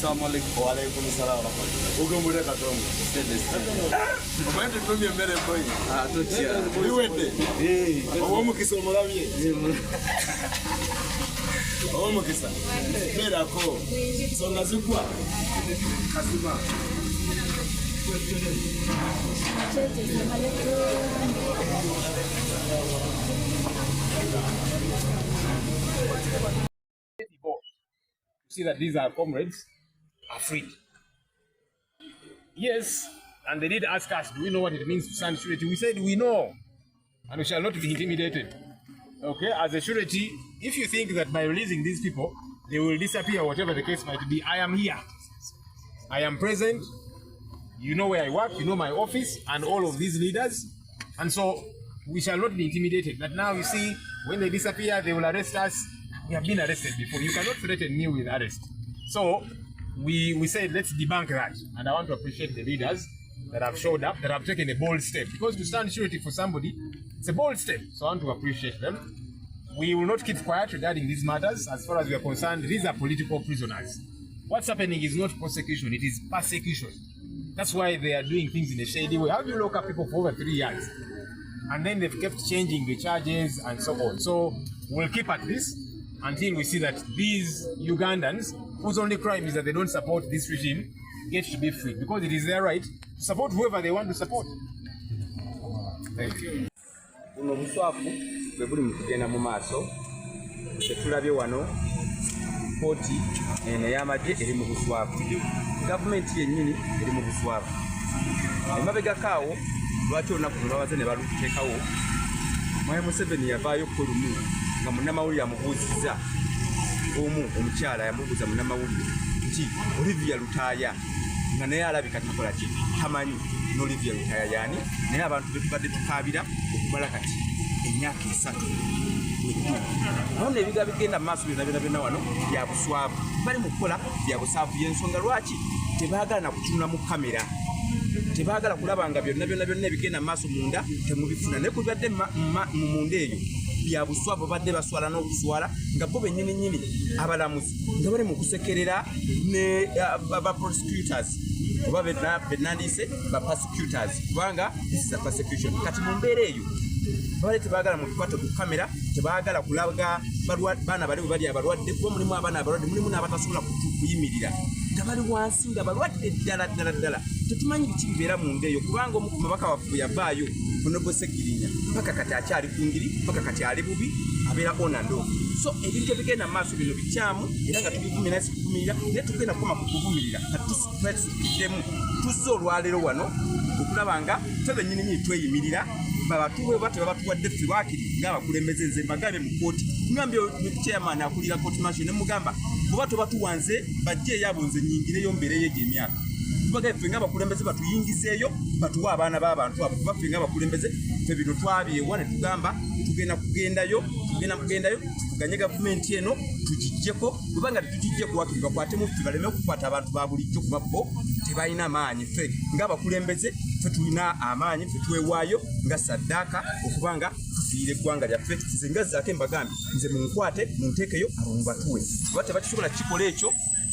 Assalamu alaikum. Wa alaikum assalam. Ugo mure katongo. Omanje tumye mere boy. Ah totia. Liwete. Owo kisomo labye. Owo kisa. Bera ko. Songa zikwa. Kasima. See that these are comrades are free. Yes, and they did ask us, do we know what it means to stand surety? We said we know, and we shall not be intimidated. Okay, as a surety, if you think that by releasing these people, they will disappear, whatever the case might be, I am here. I am present. You know where I work, you know my office, and all of these leaders. And so we shall not be intimidated. But now you see, when they disappear, they will arrest us. We have been arrested before. You cannot threaten me with arrest. So we said, let's debunk that. And I want to appreciate the leaders that have showed up, that have taken a bold step. Because to stand surety for somebody, it's a bold step. So I want to appreciate them. We will not keep quiet regarding these matters. As far as we are concerned, these are political prisoners. What's happening is not prosecution, it is persecution. That's why they are doing things in a shady way. How do you lock up people for over 3 years? And then they've kept changing the charges and so on. So we'll keep at this until we see that these Ugandans, whose only crime is that they don't support this regime, get to be free. Because it is their right to support whoever they want to support. Thank you. Kooti ene yabanamajje eri mu buswavu. Gavumenti yennyini eri mu buswavu. Emabega kaawo lwaki olunaku luno babaze ne baluteekawo. Mwami Museveni yavaayo ko lumu nga munnamawulire amubuuzizza omukyala yamubuuza munnamawulire nti Olivia Lutaaya nga naye alabika takola ki tamanyi n'Olivia Lutaaya yaani naye abantu be tubadde tukaabira okumala kati emyaka 3. None ebiga bigenda mu maaso byonna wano bya buswavu. Bali mu kukola bya busaavu y'ensonga lwaki tebaagala na kutunula mu kamera. Tebaagala kulaba nga byonna ebigenda mu maaso munda temubifuna. Naye ku bibadde mu munda eyo bya buswavu badde baswala n'okuswala nga bo bennyini abalamuzi nga bali mu kusekerera ne ba prosecutors oba benandise ba prosecutors kubanga this is a persecution. Kati mu mbeera eyo bale tebaagala mu kukwata ku kamera, tebaagala kulaga baana bali bali abalwadde kuba mulimu abaana abalwadde mulimu n'abatasobola kuyimirira nga bali wansi nga balwadde ddala. Tetumanyi biki bibeera mu ndeeyo kubanga omu ku mabaka waffe yavaayo Honorable Segirinya paka kati akyali ku ngiri paka kati ali bubi abeera onando. So ebintu ebigenda mu maaso bino bikyamu era nga tubivumira sikuvumirira naye tugenda kukoma ku kuvumirira katusitemu tuzze olwaleero wano okulaba nga ffe bennyini tweyimirira babatuwe bate babatuwadde ffe baakiri ng'abakulembeze nze mbagambye mu kooti ngambye chairman akulira kooti mansion ne mugamba bwe batuwanze bajje eyabo nze nyingireyo mbeereyo egyo emyaka tubaga ffe ng'abakulembeze batuyingizeeyo batuwe abaana b'abantu abo baffe ng'abakulembeze ffe bino twabyewa ne tugamba kugendayo tuganye gavumenti eno tugijjeko kubanga tugijjeko wakiri bakwatemu ffe baleme okukwata abantu ba bulijjo kuba bo tebalina amaanyi ffe ng'abakulembeze ffe tulina amaanyi ffe twewaayo nga saddaaka okubanga tufiire eggwanga lyaffe nze nga zzaako embagambi nze munkwate munteekeyo abongu batuwe kuba tebakisobola kikola ekyo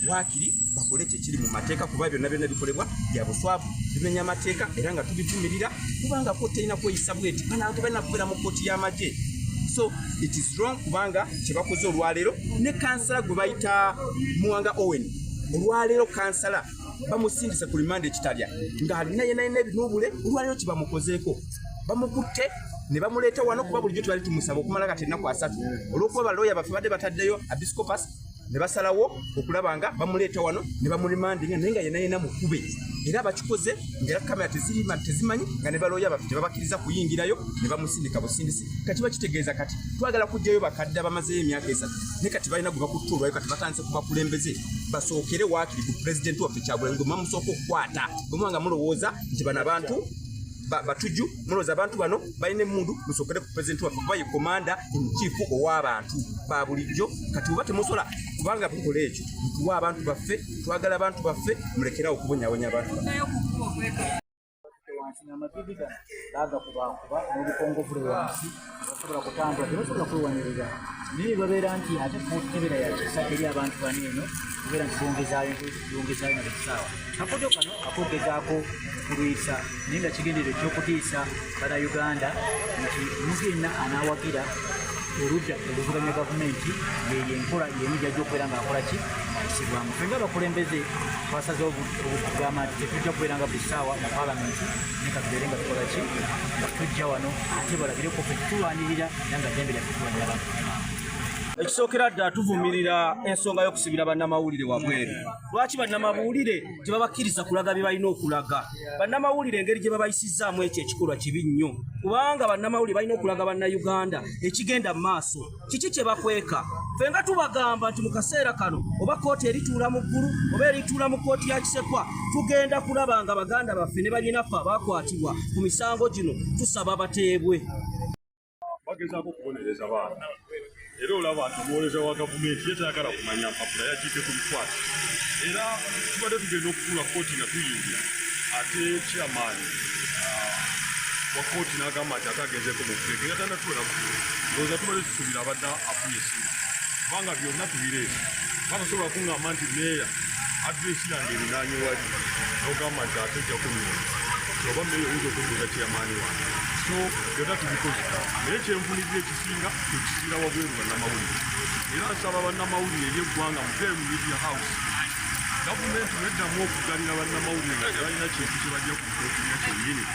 wakiri bakole ekyo ekiri mu mateeka kuba byonna bikolebwa bya buswavu bimenya amateeka era nga tubivumirira kubanga ko terina kweyisa bweti banantu balina kubeera mu kooti y'amagye. So it is wrong kubanga kyebakoze olwaleero ne kansala gwe bayita Muwanga Owen olwaleero kansala bamusindise ku rimande ekitalya ng'alina yenayina ebinubule olwaleero kibamukozeeko bamukutte ne bamuleeta wano kuba bulijjo tubali tumusaba okumala kati ennaku 3 olw'okuba balooya baffe badde bataddeyo episcopus ne basalawo okulaba nga bamuleeta wano ne bamurimandinga naye nga yenayina mukube era bakikoze ng'era kamera tezimanyi nga ne balooya baffe tebabakkiriza kuyingirayo ne bamusindika busindisi kati bakitegeeza kati twagala kujjayo bakadde abamazeyo emyaka 3 ne kati balina gwe bakutte olwayo kati batandise kubakulembeze basookere waakiri ku pulezidenti waffe Kyagulanyi Ngoma musooka okukwata bwe nga mulowooza nti bano abantu batuju mulowooza abantu bano balina emmundu musookere ku pulezidenti waffe kuba ye komanda omukiifu ow'abantu ba bulijjo kati oba temusobola kubanga tukola ekyo tuwa abantu baffe twagala abantu baffe mulekerawo okubonyabonya abantu amapiga laga kuba n'obukongovule wansi basobola kutambula tebasobola kwewaniriza naye babeera nti ate kutebera yakisa eri abantu bano eno kubeera nti bongezaayo nakisaawa akakojo kano akogezaako okulwisa naye nga kigendero ekyokutiisa bannayuganda nti omuntu yenna anaawagira oludda oluvuganya gavumenti yeyo enkola yemijja gy'okubeera ng'akola ki ayisibwamu ffe nga abakulembeze twasaze okugamba nti tetujja kubeera nga buli ssaawa mu paalamenti naye ka tubeere nga tukola ki nga tujja wano ate balabireko ffe tulwanirira era nga ddembe lyaffe tulwanira abantu. Ekisookera ddala tuvumirira ensonga y'okusibira bannamawulire wabweru. Lwaki bannamawulire tebabakkiriza kulaga bye balina okulaga? Bannamawulire engeri gye babayisizaamu ekyo ekikolwa kibi nnyo kubanga bannamawulire balina okulaga bannayuganda ekigenda mu maaso. Kiki kye bakweka? Ffe nga tubagamba nti mu kaseera kano oba kooti erituula mu ggulu oba erituula mu kooti ya Kisekwa tugenda kulaba nga baganda baffe ne balinafe abaakwatibwa ku misango gino tusaba bateebwe. Bagezaako okubonereza baana era olaba nti omuwooleza wa gavumenti yetayagala kumanya mpapula yagiite ku bikwata era tubadde tugenda okutuula kooti nga tuyingira ate chairman wa kooti n'agamba nti ate agenzeeko mu kuteeka era tanatuwera kutula ndowooza tubadde tusuubira abadde afunye essimu kubanga byonna tubireeta batasobola kuŋŋamba nti meeya adresi yange erinaanye wali n'ogamba nti ate ojja kunyuma oba meeya oyinza okunduuza chairman wange so byonna tubikoze naye kyenvunirira ekisinga tekisiira wabweru bannamawulire era nsaba bannamawulire ery'eggwanga mubeere mu media house gavumenti neddamu okugalira bannamawulire nga tebalina kintu kye bajja kukootinya kyennyini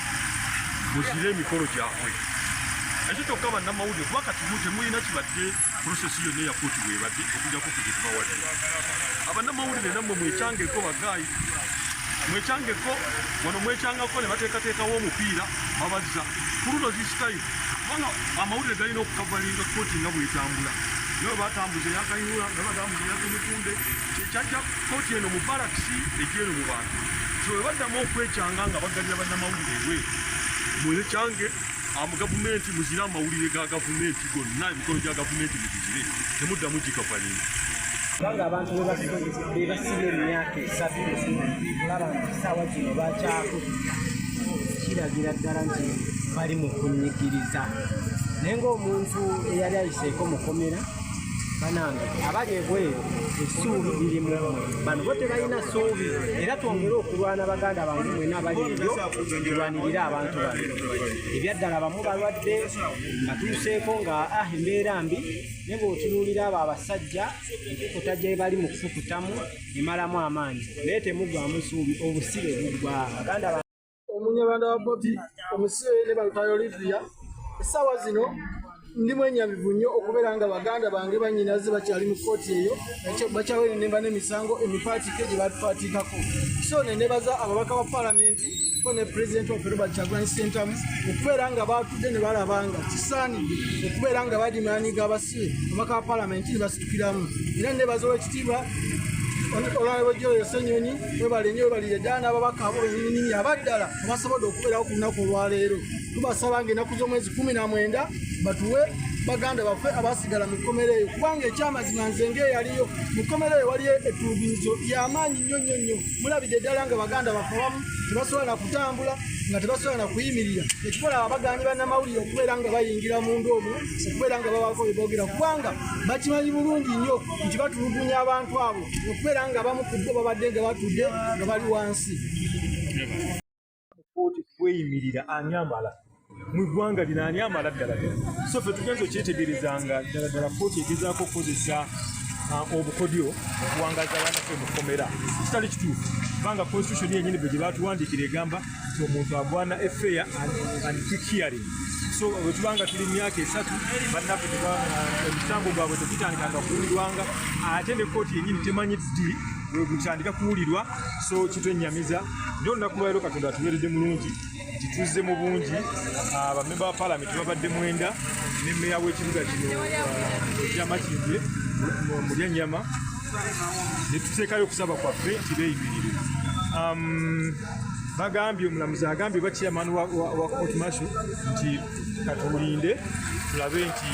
muzire emikolo gyabwe ekyo kyokka bannamawulire kuba kati temulina kibadde prosesi yonna eya kooti bwebadde okujjako kugye tubawadde abannamawulire nammwe mwekyangeko bagaayi mwekyangeko wano mwekyangako ne bateekateekawo omupiira babazza ku luno zisitayimu kubanga amawulire galina okukavalinga kooti nga bwetambula naye batambuza eyakayihula nga batambuza eyakemitunde kyekyaja kooti eno mu balakisi egyeno mu bantu so bwe baddamu okwekyanga nga bagalira bannamawulire ebweru mwekyange gavumenti muzire amawulire ga gavumenti gonna emikolo gya gavumenti mugizire temuddamu gikavalinga kubanga abantu bebasibye emyaka 3 olaba nti essaawa gino bakyako kiragira ddala nti bali mu kunyigiriza naye ng'omuntu eyali ayiseeko mukomera banange abali ebweru essuubi lirimu bano bo tebalina ssuubi era twongere okulwana baganda bange mwena abali ebyo tulwanirire abantu bano ebyaddala bamu balwadde nga tuuseeko nga embeera mbi naye bw'otunuulira abo abasajja enkukuta gye bali mu kufukutamu emalamu amaanyi naye temugwamu ssuubi obusibe buggwa baganda omunyabanda wa Bobi omusibe ne balutayo Livia essaawa zino ndi mwenyabivu nnyo okubeera nga baganda bange bannyinaze bakyali mu kooti eyo bakyawe nemba n'emisango emipaatike gye batupaatiikako so nenebaza ababaka ba paalamenti ko ne pulezidenti waffe Robert Kyagulanyi Ssentamu okubeera nga batudde ne balaba nga kisaanidde okubeera nga badimaaniga abasibe ababaka ba paalamenti ne basitukiramu era nebaza olw'ekitiibwa Honorable Joel Ssenyonyi webale nnyo webalire ddala n'ababaka abo bennyini abaddala abasobodde okubeerawo ku lunaku olwaleero tubasaba ng'ennaku z'omwezi 19 batuwe baganda baffe abasigala mu kkomera eyo kubanga ekyamazima nze ng'eyaliyo mu kkomera eyo waliyo ettulugunyizo ly'amaanyi nnyo mulabidde ddala nga baganda baffe abamu tebasobola na kutambula nga tebasobola na kuyimirira ekikola abaganyi bannamawulire okubeera nga bayingira mundu omwo okubeera nga babaako bye boogera kubanga bakimanyi bulungi nnyo nti batulugunya abantu abo okubeera nga abamu ku bo babadde nga batudde nga bali wansi kooti kweyimirira ani amala mu ggwanga lino ani amala ddala so ffe tugenza okyetegerezanga ddala kooti egezaako okukozesa obukodyo okuwangaza abanaffe mu kkomera kitali kituufu kubanga constitution yennyini bwe gye baatuwandiikira egamba nti omuntu agwana fair and quick hearing so bwe tubanga tuli myaka 3 bannaffe emisango gwabwe tegitandikanga kuwulirwanga ate ne kooti yennyini temanyi ddi bwegutandika kuwulirwa so kitwennyamiza nti olunaku lwaliro katonda atuweeredde mulungi nti tuzze mu bungi bamemba ba paalamenti babadde 9 ne mmeya w'ekibuga kino E Makindye mu Lyanyama ne tuteekayo okusaba kwaffe nti beeyimirire bagambye omulamuzi agambye ba chairman wa court martial nti katulinde tulabe nti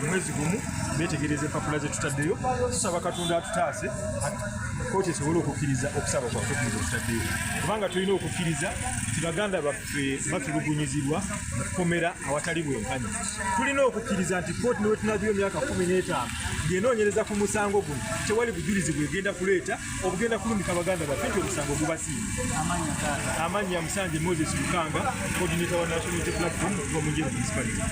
mwezi gumu betegereze empapula ze tutaddeyo tusaba katonda atutaase kooti esobole okukkiriza okusaba kwaffe tutaddeyo kubanga tulina okukkiriza nti baganda baffe batulugunyizibwa mu kkomera awatali bwenkanya tulina okukkiriza nti kooti newe tunagiro emyaka 15 ng'enoonyereza ku musango guno tewali bujulizi bwegenda kuleeta obugenda kulumika baganda baffe nti omusango gubasiibe amanya Musanje Moses Lukanga coordinator wa National Unity Platform from Munyoro Municipality.